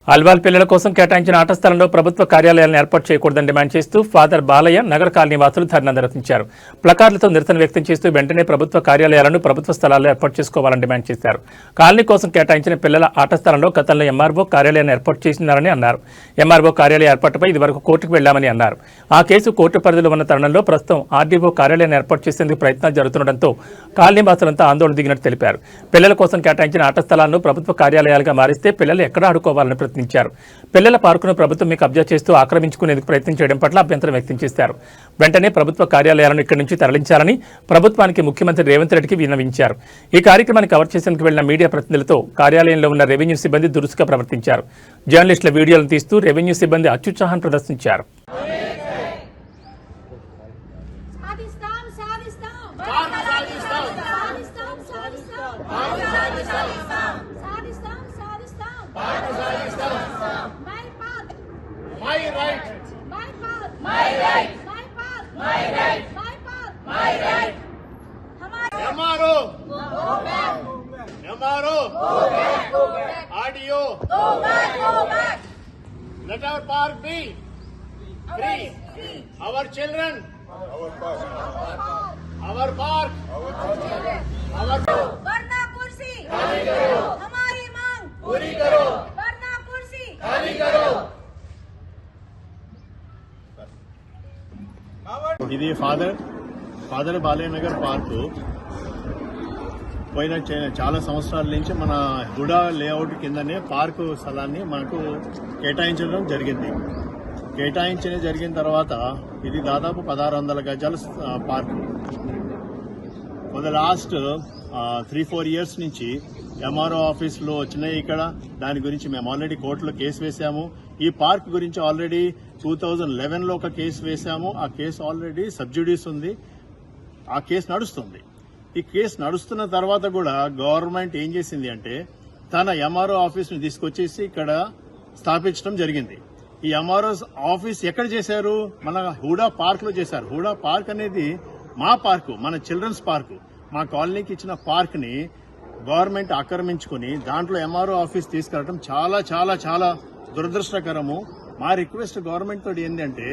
అల్వాల్ పిల్లల కోసం కేటాయించిన ఆట స్థలంలో ప్రభుత్వ కార్యాలయాలను ఏర్పాటు చేయకూడదని డిమాండ్ చేస్తూ ఫాదర్ బాలయ్య నగర కాలనీ వాసులు ధర్నా నిర్వహించారు. ప్లకార్డులతో నిరసన వ్యక్తం చేస్తూ వెంటనే ప్రభుత్వ కార్యాలయాలను ప్రభుత్వ స్థలాల్లో ఏర్పాటు చేసుకోవాలని డిమాండ్ చేశారు. కాలనీ కోసం కేటాయించిన పిల్లల ఆట స్థలంలో గతంలో ఎంఆర్ఓ కార్యాలయాన్ని ఏర్పాటు చేసినారని అన్నారు. ఎంఆర్ఓ కార్యాలయ ఏర్పాటుపై ఇదివరకు కోర్టుకు వెళ్లామని అన్నారు. ఆ కేసు కోర్టు పరిధిలో ఉన్న తరుణంలో ప్రస్తుతం ఆర్డీఓ కార్యాలయాన్ని ఏర్పాటు చేసేందుకు ప్రయత్నాలు జరుగుతుండటంతో కాలనీ వాసులంతా ఆందోళన దిగినట్టు తెలిపారు. పిల్లల కోసం కేటాయించిన ఆట స్థలాలను ప్రభుత్వ కార్యాలయాలుగా మారిస్తే పిల్లలు ఎక్కడ ఆడుకోవాలని ప్రశ్నించారు. పిల్లల పార్కును ప్రభుత్వం కబ్జా చేస్తూ ఆక్రమించుకునేందుకు ప్రయత్నం చేయడం పట్ల అభ్యంతరం వ్యక్తం చేశారు. వెంటనే ప్రభుత్వ కార్యాలయాలను ఇక్కడి నుంచి తరలించాలని ప్రభుత్వానికి ముఖ్యమంత్రి రేవంత్ రెడ్డికి విన్నవించారు. ఈ కార్యక్రమాన్ని కవర్ చేసేందుకు వెళ్లిన మీడియా ప్రతినిధులతో కార్యాలయంలో ఉన్న రెవెన్యూ సిబ్బంది దురుసుగా ప్రవర్తించారు. జర్నలిస్టుల వీడియోలను తీస్తూ రెవెన్యూ సిబ్బంది అత్యుత్సాహం ప్రదర్శించారు. RDO, let our park be free. Our children, our park, our वरना कुर्सी हमारी मांग पूरी करो. वरना कुर्सी खाली करो. ఇది ఫాదర్ బాలయ్య నగర్ పార్కు పోయిన చాలా సంవత్సరాల నుంచి మన హుడా లేఅవుట్ కిందనే పార్కు స్థలాన్ని మనకు కేటాయించడం జరిగిన తర్వాత ఇది దాదాపు 1600 గజాల park. For the last 3-4 years నుంచి ఎంఆర్ఓ ఆఫీసులో వచ్చినాయి ఇక్కడ. దాని గురించి మేము ఆల్రెడీ కోర్టులో కేసు వేశాము. ఈ పార్క్ గురించి ఆల్రెడీ 2011లో ఒక కేసు వేశాము. ఆ కేసు ఆల్రెడీ సబ్జుడీస్ ఉంది. ఆ కేసు నడుస్తుంది. ఈ కేసు నడుస్తున్న తర్వాత కూడా గవర్నమెంట్ ఏం చేసింది అంటే తన ఎంఆర్ఓ ఆఫీస్ని తీసుకొచ్చేసి ఇక్కడ స్థాపించడం జరిగింది. ఈ ఎంఆర్ఓ ఆఫీస్ ఎక్కడ చేశారు? మన హుడా పార్క్ లో చేశారు. హుడా పార్క్ అనేది మా పార్కు, మన చిల్డ్రన్స్ పార్కు. మా కాలనీకి ఇచ్చిన పార్క్ ని గవర్నమెంట్ ఆక్రమించుకుని దాంట్లో ఎంఆర్ఓ ఆఫీస్ తీసుకెళ్లడం చాలా చాలా చాలా దురదృష్టకరము. మా రిక్వెస్ట్ గవర్నమెంట్ తోటి ఏంటంటే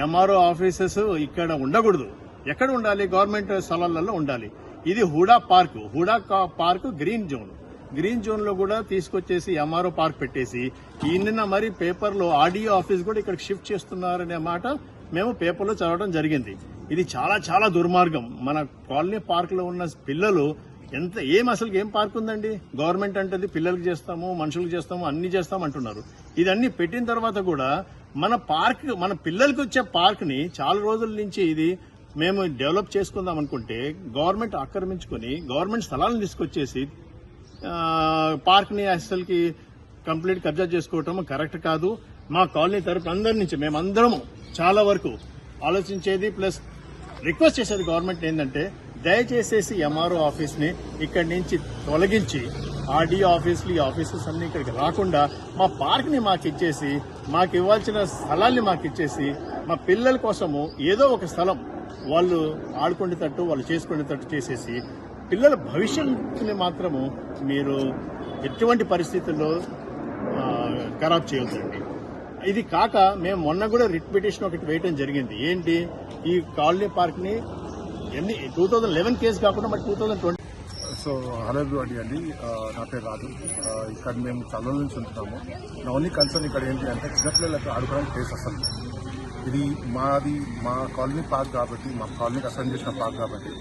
ఎంఆర్ఓ ఆఫీసెస్ ఇక్కడ ఉండకూడదు. ఎక్కడ ఉండాలి? గవర్నమెంట్ స్థలాలలో ఉండాలి. ఇది హుడా పార్క్ గ్రీన్ జోన్ లో కూడా తీసుకొచ్చేసి ఎంఆర్ఓ పార్క్ పెట్టేసి నిన్న మరి పేపర్లో ఆర్డీఓ ఆఫీస్ కూడా ఇక్కడ షిఫ్ట్ చేస్తున్నారనే మాట మేము పేపర్లో చదవడం జరిగింది. ఇది చాలా చాలా దుర్మార్గం. మన కాలనీ పార్క్ లో ఉన్న పిల్లలు అసలు ఏం పార్క్ ఉందండి? గవర్నమెంట్ అంటే పిల్లలకి చేస్తాము, మనుషులకు చేస్తాము, అన్ని చేస్తాము అంటున్నారు. ఇదన్నీ పెట్టిన తర్వాత కూడా మన పిల్లలకి వచ్చే పార్క్ ని చాలా రోజుల నుంచి ఇది మేము డెవలప్ చేసుకుందాం అనుకుంటే గవర్నమెంట్ ఆక్రమించుకుని గవర్నమెంట్ స్థలాలను తీసుకొచ్చేసి పార్క్ ని అసలుకి కంప్లీట్ కబ్జా చేసుకోవటం కరెక్ట్ కాదు. మా కాలనీ తరపు అందరి నుంచి మేమందరము చాలా వరకు ఆలోచించేది ప్లస్ రిక్వెస్ట్ చేసేది గవర్నమెంట్ ఏంటంటే దయచేసేసి ఎంఆర్ఓ ఆఫీస్ ని ఇక్కడి నుంచి తొలగించి ఆర్డీఓ ఆఫీసులు ఈ ఆఫీసెస్ అన్ని ఇక్కడికి రాకుండా మా పార్క్ ని మాకు ఇచ్చేసి మాకు ఇవ్వాల్సిన స్థలాల్ని మాకు ఇచ్చేసి మా పిల్లల కోసము ఏదో ఒక స్థలం వాళ్ళు ఆడుకునేటట్టు వాళ్ళు చేసుకునేటట్టు చేసేసి పిల్లల భవిష్యత్తుని మాత్రము మీరు ఎటువంటి పరిస్థితుల్లో ఖరాబ్ చేయొద్దండి. ఇది కాక మేము మొన్న కూడా రిట్ పిటిషన్ ఒకటి వేయడం జరిగింది. ఏంటి? ఈ కాలనీ పార్క్ ని 2011 కేసు కాకుండా బట్ 2020. సో హలో ఎవ్రీబడి అండి, నా పేరు రాజు. ఇక్కడ మేము చాలా నుంచి ఉంటున్నాము. నా ఓన్లీ కన్సర్న్ ఇక్కడ ఏంటి అంటే చిన్నపిల్లలకు ఆడుకోవడానికి ప్లేస్ అసలు ఇది మా కాలనీ పార్క్ కాబట్టి, మా కాలనీకి అసైన్ చేసిన పార్క్ కాబట్టి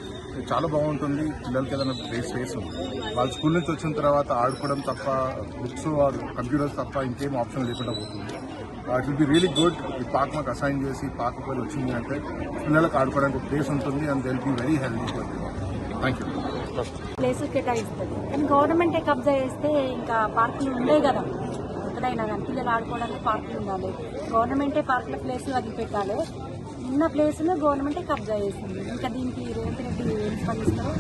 చాలా బాగుంటుంది. పిల్లలకి ఏదైనా స్పేస్ ఉంది. వాళ్ళు స్కూల్ నుంచి వచ్చిన తర్వాత ఆడుకోవడం తప్ప, బుక్స్ కంప్యూటర్స్ తప్ప ఇంకేం ఆప్షన్ లేకుండా పోతుంది. It will be really good. ఈ పార్క్ మాకు అసైన్ చేసి పార్క్ పైన వచ్చింది అంటే పిల్లలకు ఆడుకోవడానికి ప్లేస్ ఉంటుంది and they will be very healthy. Thank you. Place కేటాయిస్తుంది కానీ గవర్నమెంటే కబ్జా చేస్తే ఇంకా పార్కులు ఉండే కదా. ఎక్కడైనా కానీ పిల్లలు ఆడుకోవడానికి పార్కులు ఉండాలి. గవర్నమెంటే పార్కుల ప్లేస్ వదిలిపెట్టాలి. ఉన్న ప్లేస్లో గవర్నమెంటే కబ్జా చేస్తుంది. ఇంకా దీనికి రేవంత్ రెడ్డి ఏం స్పందిస్తారో